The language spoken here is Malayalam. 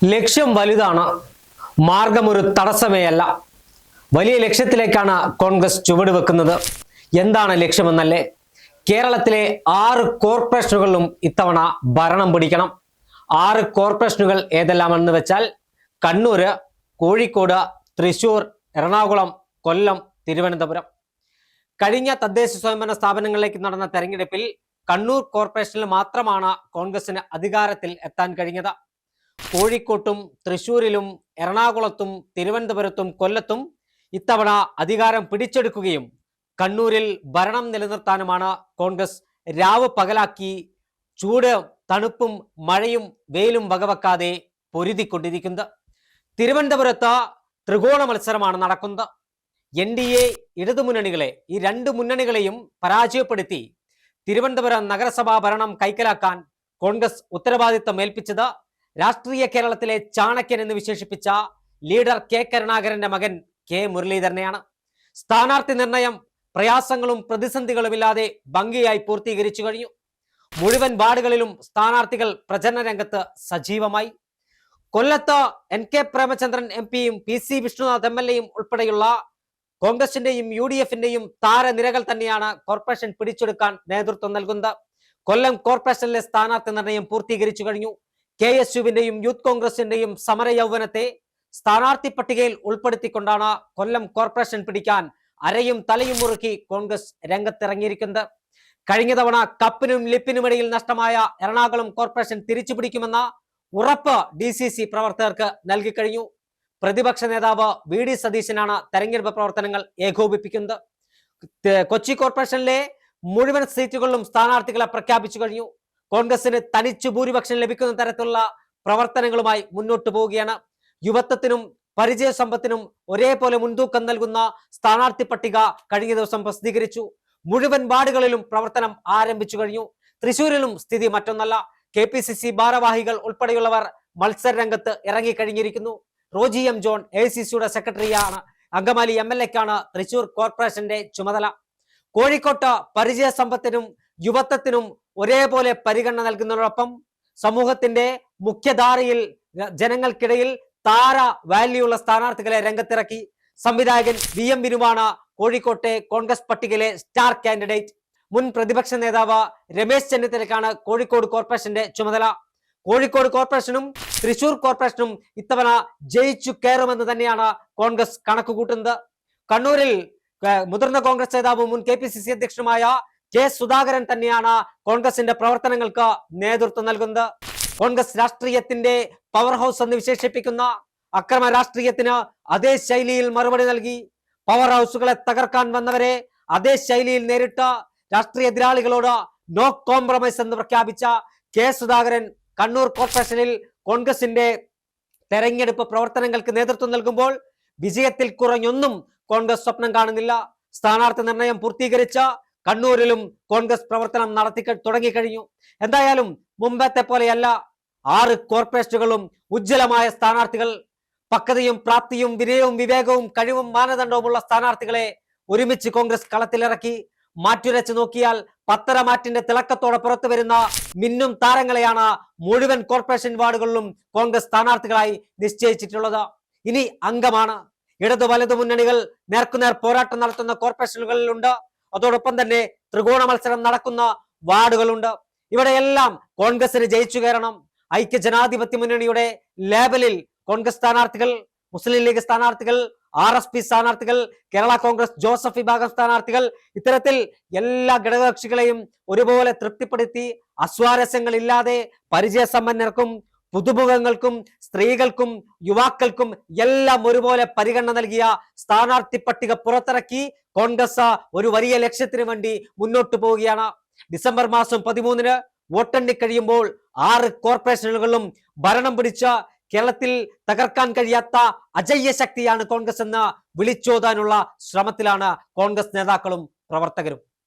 ലക്ഷ്യം വലുതാണ്, മാർഗമൊരു തടസ്സമേയല്ല. വലിയ ലക്ഷ്യത്തിലേക്കാണ് കോൺഗ്രസ് ചുവടുവെക്കുന്നത്. എന്താണ് ലക്ഷ്യമെന്നല്ലേ? കേരളത്തിലെ 6 കോർപ്പറേഷനുകളിലും ഇത്തവണ ഭരണം പിടിക്കണം. 6 കോർപ്പറേഷനുകൾ ഏതെല്ലാമെന്ന് വെച്ചാൽ കണ്ണൂർ, കോഴിക്കോട്, തൃശൂർ, എറണാകുളം, കൊല്ലം, തിരുവനന്തപുരം. കഴിഞ്ഞ തദ്ദേശ സ്വയംഭരണ സ്ഥാപനങ്ങളിലേക്ക് നടന്ന തെരഞ്ഞെടുപ്പിൽ കണ്ണൂർ കോർപ്പറേഷനിൽ മാത്രമാണ് കോൺഗ്രസിന് അധികാരത്തിൽ എത്താൻ കഴിഞ്ഞത്. കോഴിക്കോട്ടും തൃശൂരിലും എറണാകുളത്തും തിരുവനന്തപുരത്തും കൊല്ലത്തും ഇത്തവണ അധികാരം പിടിച്ചെടുക്കുകയും കണ്ണൂരിൽ ഭരണം നിലനിർത്താനുമാണ് കോൺഗ്രസ് രാവ് പകലാക്കി ചൂട്, തണുപ്പും മഴയും വെയിലും വകവെക്കാതെ പൊരുതിക്കൊണ്ടിരിക്കുന്നത്. തിരുവനന്തപുരത്ത് ത്രികോണ മത്സരമാണ് നടക്കുന്നത്. NDA ഇടതുമുന്നണികളെ, ഈ 2 മുന്നണികളെയും പരാജയപ്പെടുത്തി തിരുവനന്തപുരം നഗരസഭാ ഭരണം കൈക്കലാക്കാൻ കോൺഗ്രസ് ഉത്തരവാദിത്തം ഏൽപ്പിച്ചത് രാഷ്ട്രീയ കേരളത്തിലെ ചാണക്യൻ എന്ന് വിശേഷിപ്പിച്ച ലീഡർ K കരുണാകരന്റെ മകൻ K മുരളീധരനെയാണ്. സ്ഥാനാർത്ഥി നിർണയം പ്രയാസങ്ങളും പ്രതിസന്ധികളുമില്ലാതെ ഭംഗിയായി പൂർത്തീകരിച്ചു കഴിഞ്ഞു. മുഴുവൻ വാർഡുകളിലും സ്ഥാനാർത്ഥികൾ പ്രചരണ രംഗത്ത് സജീവമായി. കൊല്ലത്ത് NK പ്രേമചന്ദ്രൻ MP-യും PC വിഷ്ണുനാഥ് MLA-യും ഉൾപ്പെടെയുള്ള കോൺഗ്രസിന്റെയും UDF-ന്റെയും താരനിരകൾ തന്നെയാണ് കോർപ്പറേഷൻ പിടിച്ചെടുക്കാൻ നേതൃത്വം നൽകുന്നത്. കൊല്ലം കോർപ്പറേഷനിലെ സ്ഥാനാർത്ഥി നിർണയം പൂർത്തീകരിച്ചു കഴിഞ്ഞു. KSU-വിന്റെയും യൂത്ത് കോൺഗ്രസിന്റെയും സമര യൗവനത്തെ സ്ഥാനാർത്ഥി പട്ടികയിൽ ഉൾപ്പെടുത്തിക്കൊണ്ടാണ് കൊല്ലം കോർപ്പറേഷൻ പിടിക്കാൻ അരയും തലയും മുറുക്കി കോൺഗ്രസ് രംഗത്തിറങ്ങിയിരിക്കുന്നത്. കഴിഞ്ഞ തവണ കപ്പിനും ലിപ്പിനുമിടയിൽ നഷ്ടമായ എറണാകുളം കോർപ്പറേഷൻ തിരിച്ചു പിടിക്കുമെന്ന ഉറപ്പ് DCC പ്രവർത്തകർക്ക് നൽകിക്കഴിഞ്ഞു. പ്രതിപക്ഷ നേതാവ് VD സതീശനാണ് തെരഞ്ഞെടുപ്പ് പ്രവർത്തനങ്ങൾ ഏകോപിപ്പിക്കുന്നത്. കൊച്ചി കോർപ്പറേഷനിലെ മുഴുവൻ സീറ്റുകളിലും സ്ഥാനാർത്ഥികളെ പ്രഖ്യാപിച്ചു കഴിഞ്ഞു. കോൺഗ്രസിന് തനിച്ചു ഭൂരിപക്ഷം ലഭിക്കുന്ന തരത്തിലുള്ള പ്രവർത്തനങ്ങളുമായി മുന്നോട്ട് പോവുകയാണ്. യുവത്വത്തിനും പരിചയ സമ്പത്തിനും ഒരേപോലെ മുൻതൂക്കം നൽകുന്ന സ്ഥാനാർത്ഥി പട്ടിക കഴിഞ്ഞ ദിവസം പ്രസിദ്ധീകരിച്ചു. മുഴുവൻ വാർഡുകളിലും പ്രവർത്തനം ആരംഭിച്ചു കഴിഞ്ഞു. തൃശൂരിലും സ്ഥിതി മറ്റൊന്നല്ല. KPCC ഭാരവാഹികൾ ഉൾപ്പെടെയുള്ളവർ മത്സര രംഗത്ത് ഇറങ്ങിക്കഴിഞ്ഞിരിക്കുന്നു. റോജി M. ജോൺ ACC-യുടെ സെക്രട്ടറിയാണ്. അങ്കമാലി MLA-ക്കാണ് തൃശൂർ കോർപ്പറേഷന്റെ ചുമതല. കോഴിക്കോട്ട് പരിചയ സമ്പത്തിനും യുവത്വത്തിനും ഒരേപോലെ പരിഗണന നൽകുന്നതോടൊപ്പം സമൂഹത്തിന്റെ മുഖ്യധാരയിൽ ജനങ്ങൾക്കിടയിൽ താര വാല്യുള്ള സ്ഥാനാർത്ഥികളെ രംഗത്തിറക്കി. സംവിധായകൻ VM വിനുവാണ് കോഴിക്കോട്ടെ കോൺഗ്രസ് പട്ടികയിലെ സ്റ്റാർ കാൻഡിഡേറ്റ്. മുൻ പ്രതിപക്ഷ നേതാവ് രമേശ് ചെന്നിത്തലയ്ക്കാണ് കോഴിക്കോട് കോർപ്പറേഷന്റെ ചുമതല. കോഴിക്കോട് കോർപ്പറേഷനും തൃശൂർ കോർപ്പറേഷനും ഇത്തവണ ജയിച്ചു കയറുമെന്ന് തന്നെയാണ് കോൺഗ്രസ് കണക്കുകൂട്ടുന്നത്. കണ്ണൂരിൽ മുതിർന്ന കോൺഗ്രസ് നേതാവും മുൻ KPCC അധ്യക്ഷനുമായ K സുധാകരൻ തന്നെയാണ് കോൺഗ്രസിന്റെ പ്രവർത്തനങ്ങൾക്ക് നേതൃത്വം നൽകുന്നത്. കോൺഗ്രസ് രാഷ്ട്രീയത്തിന്റെ പവർ ഹൗസ് എന്ന് വിശേഷിപ്പിക്കുന്ന അക്രമ രാഷ്ട്രീയത്തിന് അതേ ശൈലിയിൽ മറുപടി നൽകി. പവർ ഹൗസുകളെ തകർക്കാൻ വന്നവരെ അതേ ശൈലിയിൽ നേരിട്ട രാഷ്ട്രീയ എതിരാളികളോട് നോ കോംപ്രമൈസ് എന്ന് പ്രഖ്യാപിച്ച K സുധാകരൻ കണ്ണൂർ കോർപ്പറേഷനിൽ കോൺഗ്രസിന്റെ തെരഞ്ഞെടുപ്പ് പ്രവർത്തനങ്ങൾക്ക് നേതൃത്വം നൽകുമ്പോൾ വിജയത്തിൽ കുറഞ്ഞൊന്നും കോൺഗ്രസ് സ്വപ്നം കാണുന്നില്ല. സ്ഥാനാർത്ഥി നിർണയം പൂർത്തീകരിച്ച കണ്ണൂരിലും കോൺഗ്രസ് പ്രവർത്തനം നടത്തി തുടങ്ങിക്കഴിഞ്ഞു. എന്തായാലും മുമ്പത്തെ പോലെയല്ല. 6 കോർപ്പറേഷനുകളും ഉജ്ജ്വലമായ സ്ഥാനാർത്ഥികൾ, പക്വതയും പ്രാപ്തിയും വിനയവും വിവേകവും കഴിവും മാനദണ്ഡവുമുള്ള സ്ഥാനാർത്ഥികളെ ഒരുമിച്ച് കോൺഗ്രസ് കളത്തിലിറക്കി. മാറ്റുരച്ച് നോക്കിയാൽ പത്തരമാറ്റിന്റെ തിളക്കത്തോടെ പുറത്തു വരുന്ന മിന്നും താരങ്ങളെയാണ് മുഴുവൻ കോർപ്പറേഷൻ വാർഡുകളിലും കോൺഗ്രസ് സ്ഥാനാർത്ഥികളായി നിശ്ചയിച്ചിട്ടുള്ളത്. ഇനി അംഗമാണ്. ഇടതു വലതു മുന്നണികൾ നേർക്കുനേർ പോരാട്ടം നടത്തുന്ന കോർപ്പറേഷനുകളിലുണ്ട്. അതോടൊപ്പം തന്നെ ത്രികോണ മത്സരം നടക്കുന്ന വാർഡുകളുണ്ട്. ഇവിടെയെല്ലാം കോൺഗ്രസിന് ജയിച്ചു കയറണം. ഐക്യ ജനാധിപത്യ മുന്നണിയുടെ ലേബലിൽ കോൺഗ്രസ് സ്ഥാനാർത്ഥികൾ, മുസ്ലിം ലീഗ് സ്ഥാനാർത്ഥികൾ, RSP സ്ഥാനാർത്ഥികൾ, കേരള കോൺഗ്രസ് ജോസഫ് വിഭാഗം സ്ഥാനാർത്ഥികൾ, ഇത്തരത്തിൽ എല്ലാ ഘടകകക്ഷികളെയും ഒരുപോലെ തൃപ്തിപ്പെടുത്തി അസ്വാരസ്യങ്ങൾ ഇല്ലാതെ പരിചയസമ്പന്നർക്കും പുതുമുഖങ്ങൾക്കും സ്ത്രീകൾക്കും യുവാക്കൾക്കും എല്ലാം ഒരുപോലെ പരിഗണന നൽകിയ സ്ഥാനാർത്ഥി പട്ടിക പുറത്തിറക്കി കോൺഗ്രസ് ഒരു വലിയ ലക്ഷ്യത്തിന് വേണ്ടി മുന്നോട്ട് പോവുകയാണ്. ഡിസംബർ മാസം 13-ന് വോട്ടെണ്ണി കഴിയുമ്പോൾ 6 കോർപ്പറേഷനുകളിലും ഭരണം പിടിച്ച കേരളത്തിൽ തകർക്കാൻ കഴിയാത്ത അജയ്യ ശക്തിയാണ് കോൺഗ്രസ് എന്ന് വിളിച്ചോതാനുള്ള ശ്രമത്തിലാണ് കോൺഗ്രസ് നേതാക്കളും പ്രവർത്തകരും.